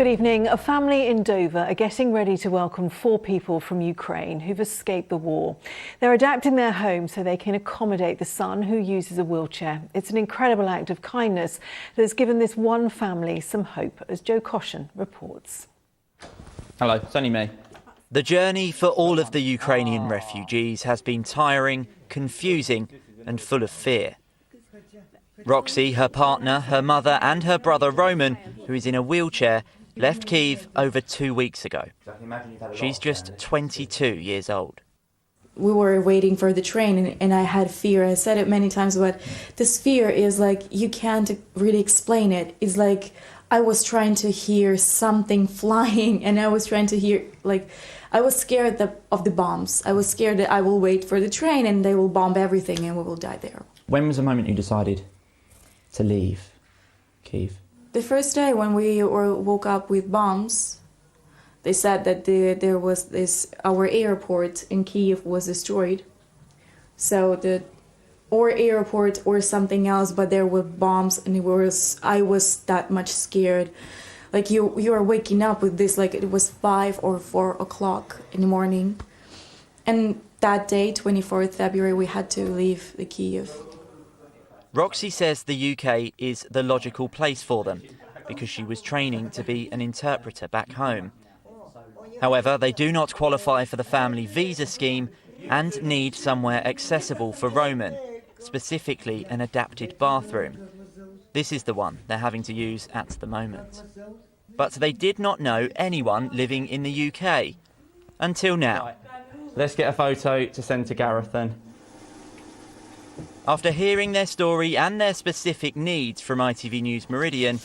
Good evening. A family in Dover are getting ready to welcome 4 people from Ukraine who've escaped the war. They're adapting their home so they can accommodate the son who uses a wheelchair. It's an incredible act of kindness that has given this one family some hope, as Joe Caution reports. Hello, it's only me. The journey for all of the Ukrainian refugees has been tiring, confusing and full of fear. Roxy, her partner, her mother and her brother Roman, who is in a wheelchair, left Kyiv over 2 weeks ago. She's just 22 years old. We were waiting for the train and I had fear. I said it many times, but this fear is like, you can't really explain it. It's like I was trying to hear something flying and I was trying to hear, like, I was scared of the bombs. I was scared that I will wait for the train and they will bomb everything and we will die there. When was the moment you decided to leave Kyiv? The first day when we woke up with bombs, they said that there was our airport in Kyiv was destroyed. So or airport or something else, but there were bombs and I was that much scared. Like you are waking up with this, like it was 5 or 4 o'clock in the morning. And that day, 24th February, we had to leave the Kyiv. Roxy says the UK is the logical place for them because she was training to be an interpreter back home. However, they do not qualify for the family visa scheme and need somewhere accessible for Roman, specifically an adapted bathroom. This is the one they're having to use at the moment. But they did not know anyone living in the UK until now. Let's get a photo to send to Gareth then. After hearing their story and their specific needs from ITV News Meridian,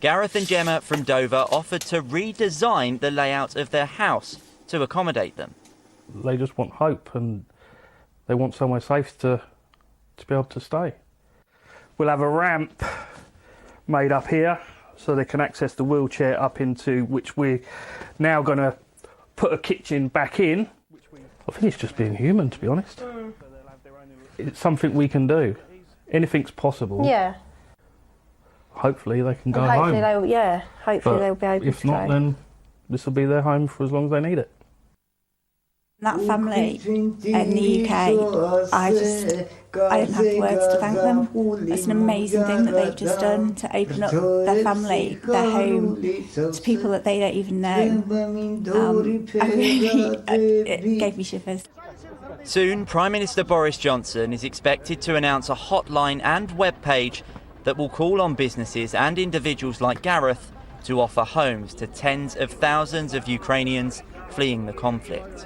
Gareth and Gemma from Dover offered to redesign the layout of their house to accommodate them. They just want hope and they want somewhere safe to be able to stay. We'll have a ramp made up here so they can access the wheelchair up into which we're now going to put a kitchen back in. I think it's just being human, to be honest. It's something we can do. Anything's possible. Yeah. Hopefully they can go hopefully home. Hopefully they'll be able to. If not, then this will be their home for as long as they need it. That family in the UK, I don't have words to thank them. It's an amazing thing that they've just done to open up their family, their home, to people that they don't even know. It gave me shivers. Soon, Prime Minister Boris Johnson is expected to announce a hotline and webpage that will call on businesses and individuals like Gareth to offer homes to tens of thousands of Ukrainians fleeing the conflict.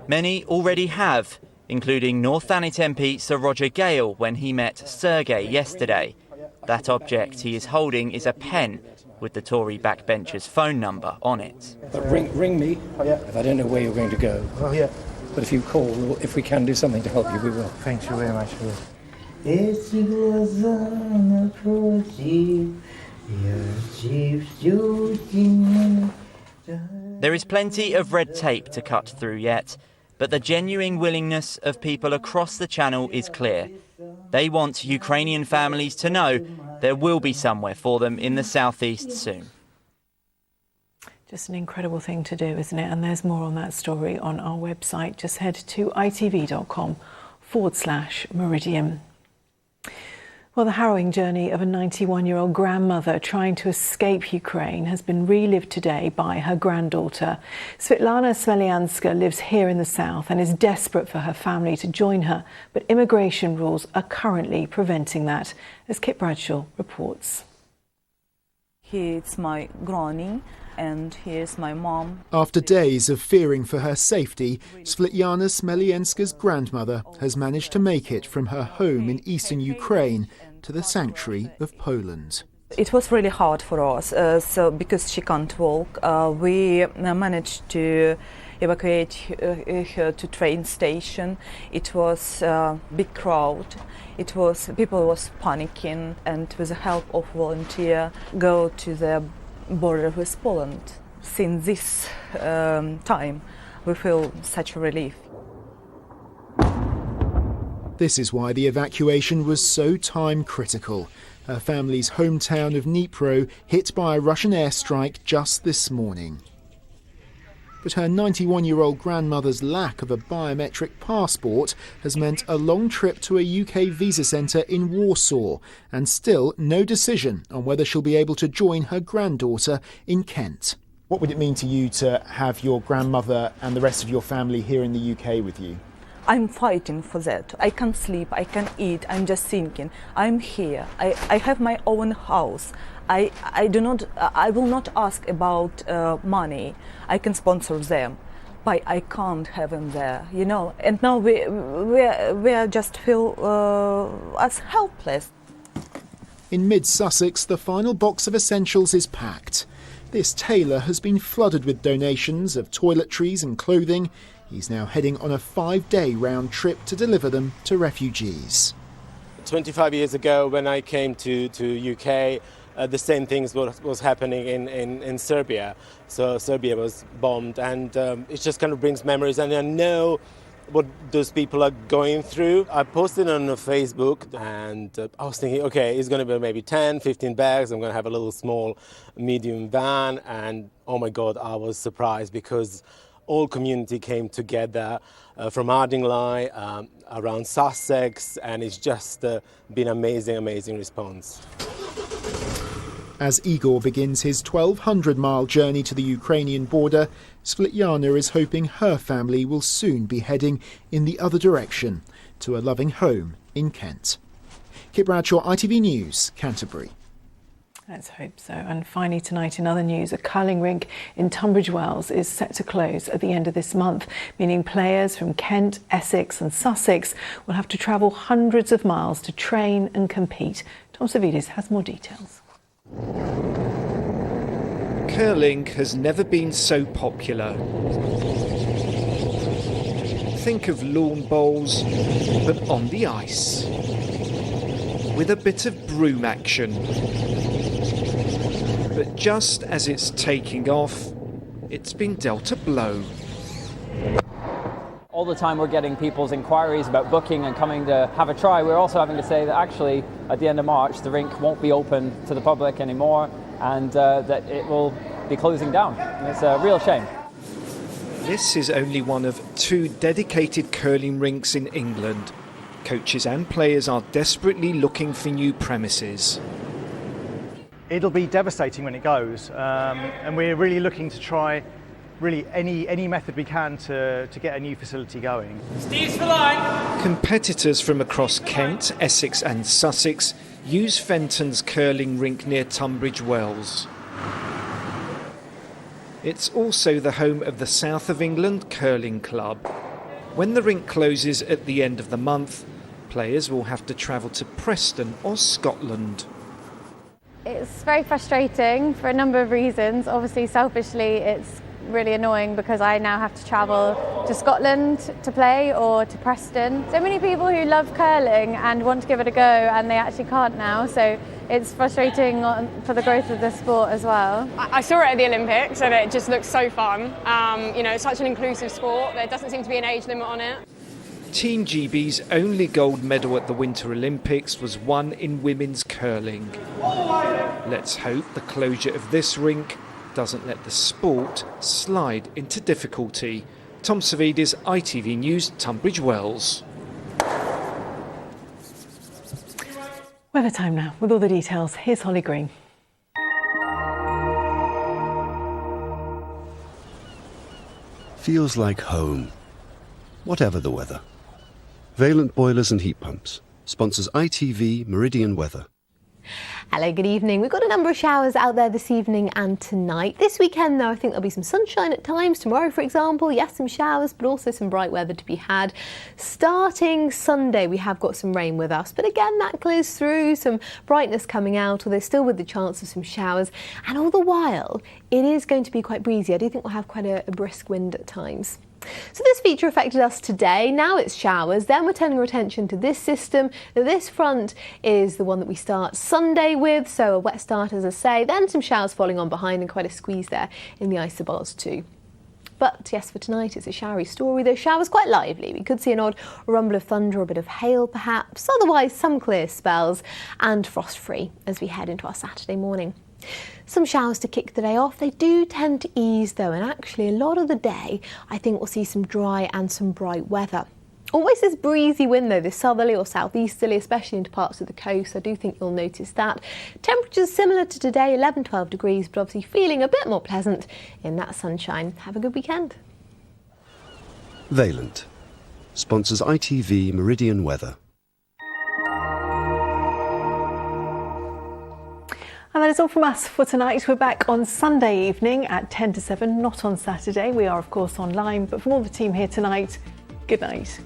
Many already have, including North Thanet MP Sir Roger Gale when he met Sergei yesterday. That object he is holding is a pen with the Tory backbencher's phone number on it. But ring me if I don't know where you're going to go. Oh, yeah. But if you call, if we can do something to help you, we will. Thanks very much. There is plenty of red tape to cut through yet, but the genuine willingness of people across the Channel is clear. They want Ukrainian families to know there will be somewhere for them in the southeast soon. Just an incredible thing to do, isn't it? And there's more on that story on our website. Just head to itv.com/Meridian. Well, the harrowing journey of a 91-year-old grandmother trying to escape Ukraine has been relived today by her granddaughter. Svitlana Smelianska lives here in the south and is desperate for her family to join her, but immigration rules are currently preventing that, as Kit Bradshaw reports. Here's my granny and here's my mom. After days of fearing for her safety, Svitlana Smelianska's grandmother has managed to make it from her home in eastern Ukraine to the sanctuary of Poland. It was really hard for us, because she can't walk, we managed to evacuate her to train station. It was a big crowd. People was panicking, and with the help of volunteer, go to the border with Poland. Since this time, we feel such a relief. This is why the evacuation was so time critical. her family's hometown of Dnipro hit by a Russian airstrike just this morning. But her 91-year-old grandmother's lack of a biometric passport has meant a long trip to a UK visa centre in Warsaw and still no decision on whether she'll be able to join her granddaughter in Kent. What would it mean to you to have your grandmother and the rest of your family here in the UK with you? I'm fighting for that. I can't sleep, I can't eat, I'm just thinking. I'm here, I have my own house. I will not ask about money. I can sponsor them, but I can't have them there, you know. And now we just feel as helpless. In mid-Sussex, the final box of essentials is packed. This tailor has been flooded with donations of toiletries and clothing. He's now heading on a 5-day round trip to deliver them to refugees. 25 years ago, when I came to UK, the same things was happening in Serbia. So Serbia was bombed, and it just kind of brings memories, and I know what those people are going through. I posted on Facebook, and I was thinking, okay, it's going to be maybe 10, 15 bags. I'm going to have a little small, medium van, and oh my God, I was surprised because all community came together from Ardingly, around Sussex, and it's just been amazing response. As Igor begins his 1,200-mile journey to the Ukrainian border, Svlitlana is hoping her family will soon be heading in the other direction, to a loving home in Kent. Kit Bradshaw, ITV News, Canterbury. Let's hope so. And finally tonight, in other news, a curling rink in Tunbridge Wells is set to close at the end of this month, meaning players from Kent, Essex and Sussex will have to travel hundreds of miles to train and compete. Tom Savidis has more details. Curling has never been so popular. Think of lawn bowls, but on the ice, with a bit of broom action. But just as it's taking off, it's been dealt a blow. All the time we're getting people's inquiries about booking and coming to have a try. We're also having to say that actually at the end of March the rink won't be open to the public anymore, and that it will be closing down. And it's a real shame. This is only one of 2 dedicated curling rinks in England. Coaches and players are desperately looking for new premises. It'll be devastating when it goes, and we're really looking to try any method we can to get a new facility going. Steve's for line. Competitors from across Kent, Essex and Sussex use Fenton's curling rink near Tunbridge Wells. It's also the home of the South of England Curling Club. When the rink closes at the end of the month, players will have to travel to Preston or Scotland. It's very frustrating for a number of reasons. Obviously, selfishly, it's really annoying because I now have to travel to Scotland to play or to Preston. So many people who love curling and want to give it a go, and they actually can't now. So it's frustrating for the growth of the sport as well. I saw it at the Olympics and it just looks so fun. You know, it's such an inclusive sport. There doesn't seem to be an age limit on it. Team GB's only gold medal at the Winter Olympics was won in women's curling. Let's hope the closure of this rink doesn't let the sport slide into difficulty. Tom Savidis, ITV News, Tunbridge Wells. Weather time now. With all the details, here's Holly Green. Feels like home, whatever the weather. Valent Boilers and Heat Pumps sponsors ITV Meridian Weather. Hello, good evening. We've got a number of showers out there this evening and tonight. This weekend, though, I think there'll be some sunshine at times. Tomorrow, for example, yes, some showers, but also some bright weather to be had. Starting Sunday, we have got some rain with us, but again, that clears through, some brightness coming out, although still with the chance of some showers. And all the while, it is going to be quite breezy. I do think we'll have quite a brisk wind at times. So this feature affected us today. Now it's showers. Then we're turning our attention to this system. Now this front is the one that we start Sunday with, so a wet start, as I say. Then some showers falling on behind and quite a squeeze there in the isobols too. But yes, for tonight it's a showery story, though showers quite lively. We could see an odd rumble of thunder or a bit of hail perhaps, otherwise some clear spells and frost-free as we head into our Saturday morning. Some showers to kick the day off. They do tend to ease though, and actually a lot of the day I think we'll see some dry and some bright weather. Always this breezy wind though, this southerly or southeasterly, especially into parts of the coast. I do think you'll notice that. Temperatures similar to today, 11-12 degrees, but obviously feeling a bit more pleasant in that sunshine. Have a good weekend. Valent sponsors ITV Meridian Weather. And that is all from us for tonight. We're back on Sunday evening at 10 to 7, not on Saturday. We are, of course, online. But from all the team here tonight, good night.